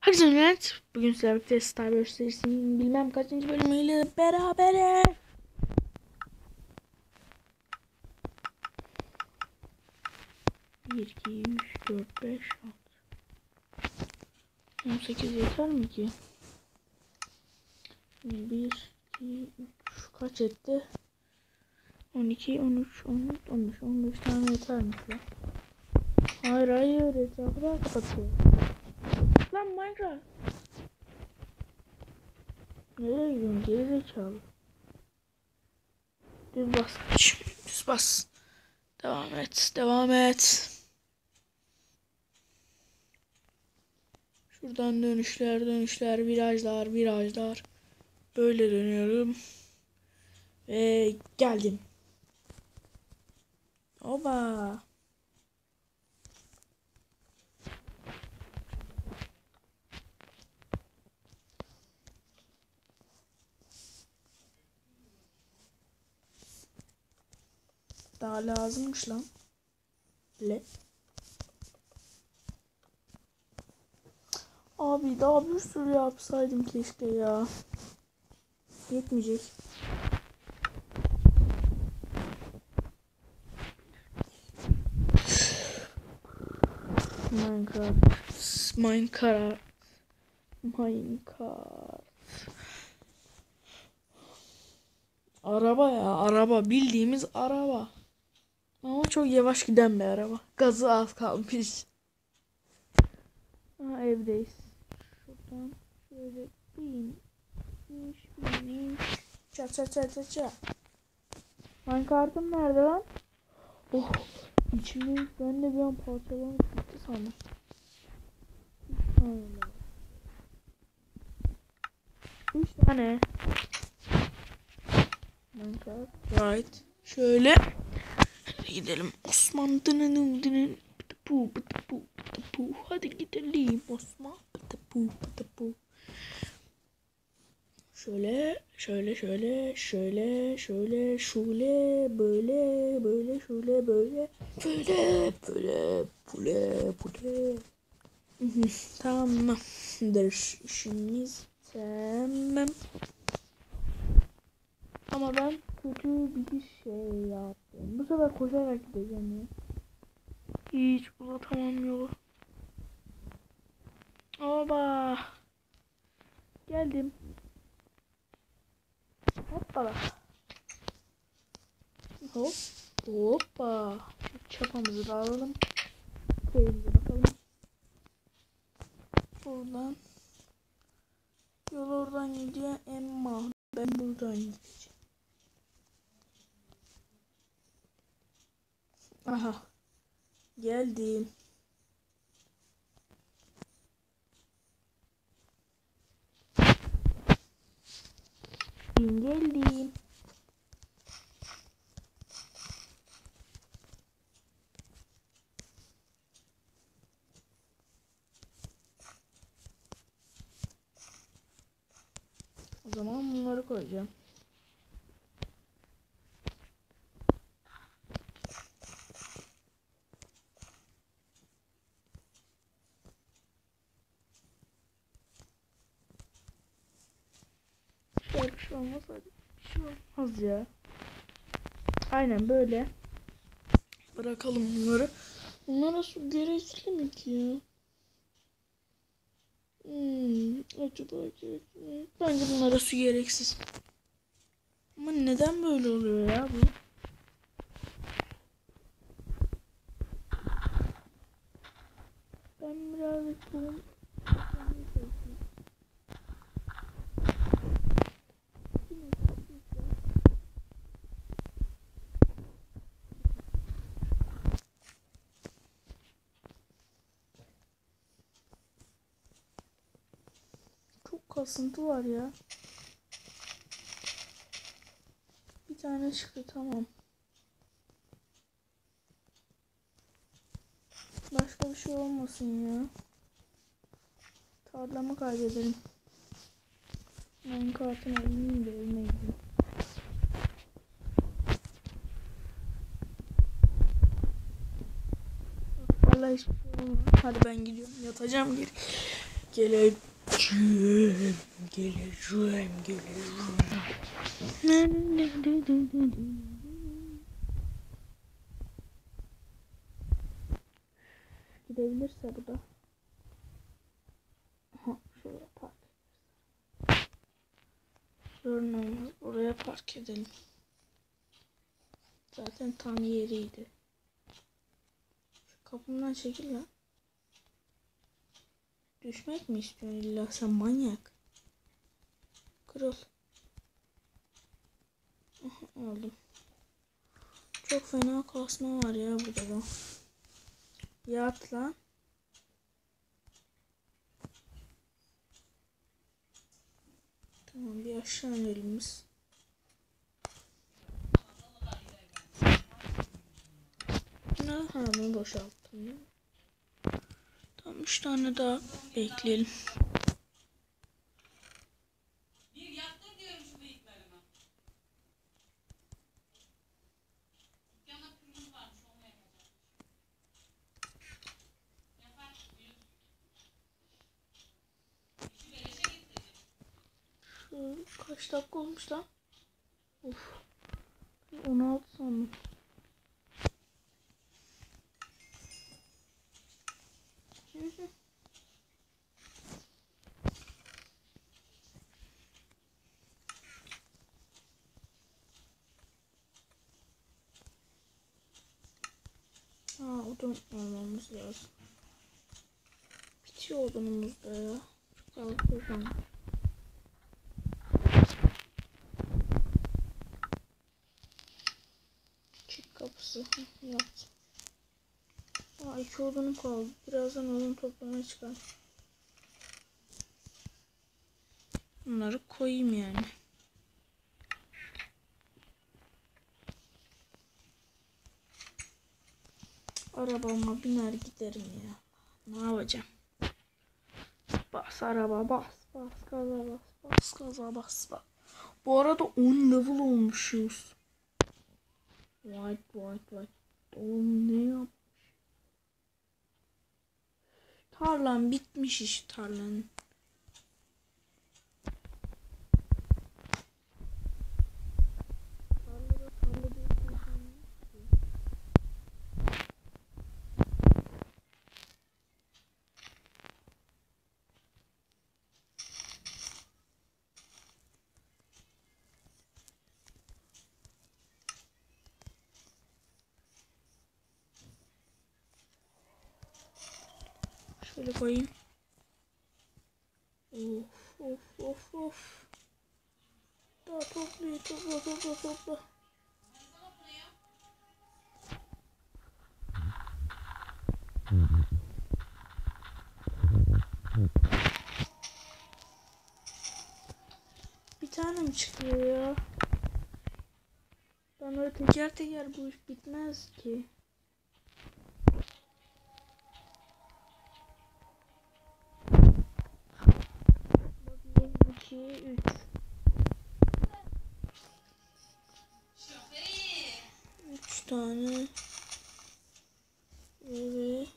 Arkadaşlar bugün sizlerle birlikte Star Wars serisinin bilmem kaçıncı bölümüyle beraberiz. Bir, iki, üç, dört, beş, 18 yeter mi ki? 1, 2, 3 kaç etti? 12, 13, 14, 15, 15 tane yeter mi ki? Hayır etrafı daha kapatıyor. Lan Minecraft. Nereye gidiyorsun gerizekalı? Düz bas. Düz bas. Devam et. Şuradan dönüşler, virajlar. Böyle dönüyorum. Ve geldim. Oba. Daha lazımmış lan. Le. Abi daha bir sürü yapsaydım keşke ya. Yetmeyecek. Minecraft. Araba bildiğimiz araba. Ama çok yavaş giden bir araba. Gazı az kalmış. Evdeyiz. Şuradan şöyle bin. Ça. Minecart'ım nerede lan? Oh. İçinde ben de bir an parçalanıp gitti sandım. Üç tane. Minecart. Right. Şöyle. Gidelim. Osman. Hadi gidelim Osman. Şöyle böyle şöyle böyle tamamdır işimiz tamam. Ama ben kötü bir şey yaptım. Bu sefer koşarak gideceğim ya. Hiç uzatamam yolu. Oba. Geldim. Hoppala. Hoppa. Çapamızı da alalım. Köyümüze bakalım. Buradan. Yol oradan gidiyor ama ben buradan gideceğim. Aha. Geldim. Geldim. O zaman bunları koyacağım. Şöyle bir şey olmaz hadi. Bir şey olmaz ya. Aynen böyle. Bırakalım bunları. Bunlara su gerekli mi ki ya? Acaba gerekli. Bence bunlara su gereksiz. Ama neden böyle oluyor ya bu? Ben birazcık tohum çok kasıntı var ya. Bir tane çıktı tamam. Başka bir şey olmasın ya. Tarlamı kaybederim. Minecart'ın evine de evine gideyim. Vallahi hiçbir şey olmaz. Hadi ben gidiyorum. Yatacağım geri. Geleceğim. Gidebilirse bu da. Aha, şuraya park. Sorun olmaz. Buraya park edelim. Zaten tam yeriydi. Şu kapımdan çekil lan. Düşmek mi istiyorsun illa, sen manyak? Kırıl. Aha, aldım. Çok fena kasma var ya burada da. Yat lan. Tamam, bir aşağı inelim biz. Ne? Ha, bunu boşalttım ya. Tamam, 3 tane daha bekleyelim. Kaç dakika olmuş lan? Of. 16 sandım. Odun almamız lazım. Bitiyor odunumuz da ya. Çok az odun. Çık kapısı. Yat. 2 odunum kaldı. Birazdan odun toplamaya çıkar. Bunları koyayım yani. Arabama biner giderim ya. Ne yapacağım? Bas araba, bas gaza, bas gaza, bas. Bu arada 10 level olmuşuz. Vay. Oğlum ne yap? Tarlan bitmiş iş tarlanın. Şöyle koyayım. Of. Daha topla. Bir tane mi çıkıyor ya? Ben öyle teker bu iş bitmez ki. Bak 2, 3. 3 tane. Evet.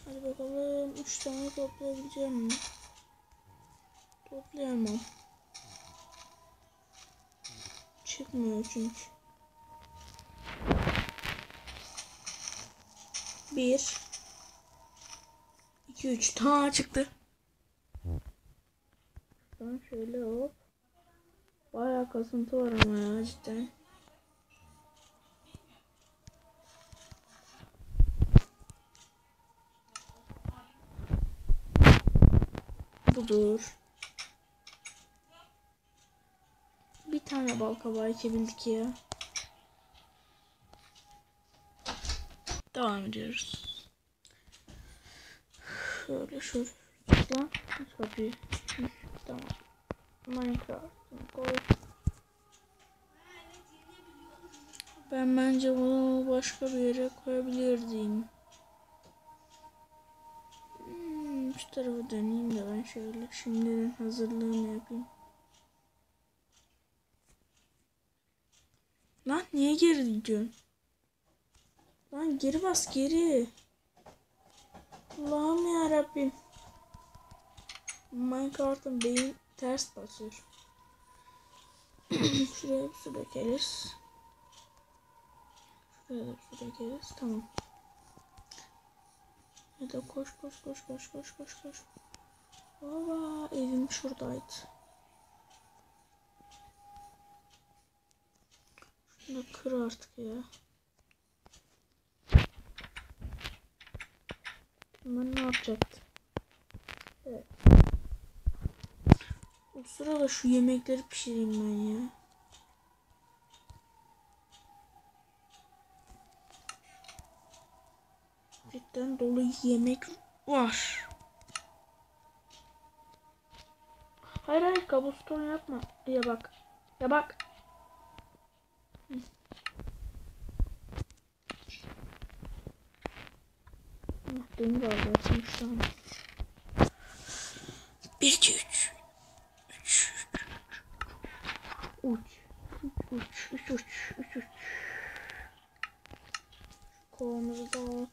Hadi bakalım 3 tane toplayabileceğim mi? Toplayamam. Çıkmıyor çünkü. 1 2 3 ta çıktı. Ben şöyle hop. Bayağı kasıntı var ama ya cidden. Budur. Bir tane bal kabağı içebildik ya. Devam ediyoruz. Şöyle tıkla. Aç kapıyı. Tamam. Minecraft'ını koy. Ben bence bunu başka bir yere koyabilirdim. Şu tarafı döneyim de ben şöyle şimdiden hazırlığımı yapayım. Lan niye geri gidiyorsun? Lan geri bas geri. Allah'ım yarabbim. yarabbim. Minecraft'ın beyin ters basıyor. Şuraya bir su dökeriz. Şuraya da su dökeriz. Tamam. Ya da koş. Baba evim şuradaydı. Şunu da kır artık ya. Ben ne yapacaktım? Evet. O sırada şu yemekleri pişireyim ben ya. Cidden dolu yemek var. Hayır cobblestone yapma. Ya bak. Ya bak. Deniz alacaksın şu an. 1 2 3 3 Kovamızı da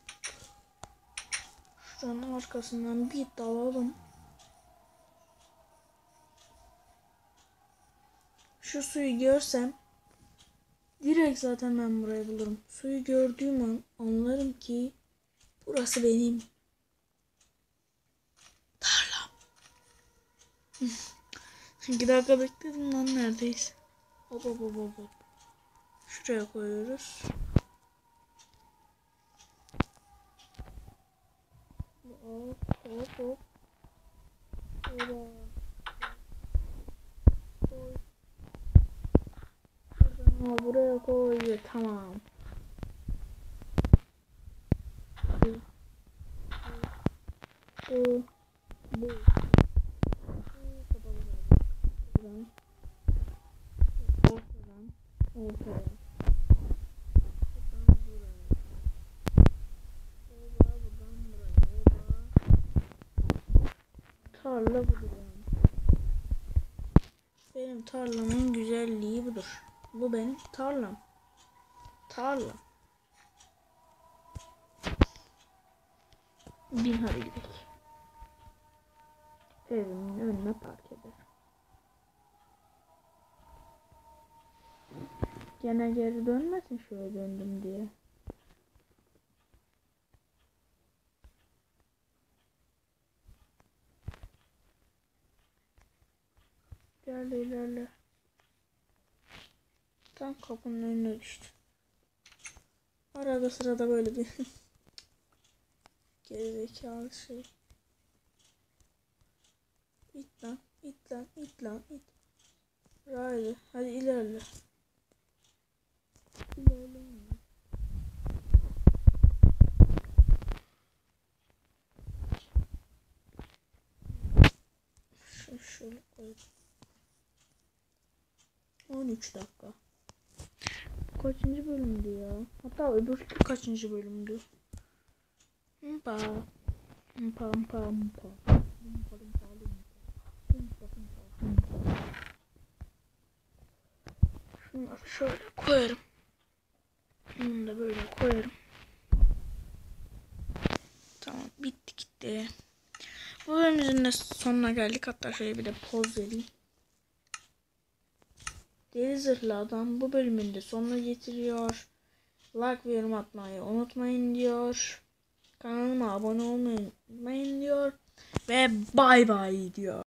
şuranın arkasından bir dalalım. Şu suyu görsem direkt zaten ben burayı bulurum. Suyu gördüğüm an anlarım ki burası benim tarlam. 2 dakika bekledim lan neredeyiz? Hop. Şuraya koyuyoruz. Hop. Buraya koy. Tamam. Bu. Ortaya. Tarla budur yani. Benim tarlamın güzelliği budur. Bu benim tarlam. Tarla. Bin hadi gidelim. Evimin önüne park eder. Gene geri dönmesin şöyle döndüm diye. İlerle. Tam kapının önüne düştü. Arada sırada böyle bir gerizekalı şey. İt lan. Haydi hadi ilerle. Şöyle koyalım. 13 dakika. Kaçıncı bölümdü ya? Hatta öbür kaçıncı bölümdü? Şunları şöyle koyarım. Bunu da böyle koyarım. Tamam bitti gitti. Bu bölümümüzün de sonuna geldik. Hatta şöyle bir de poz vereyim. Deli zırhlı adam bu bölümün de sonuna getiriyor. Like ve yorum atmayı unutmayın diyor. Kanalıma abone olmayı unutmayın diyor. Ve bay bay diyor.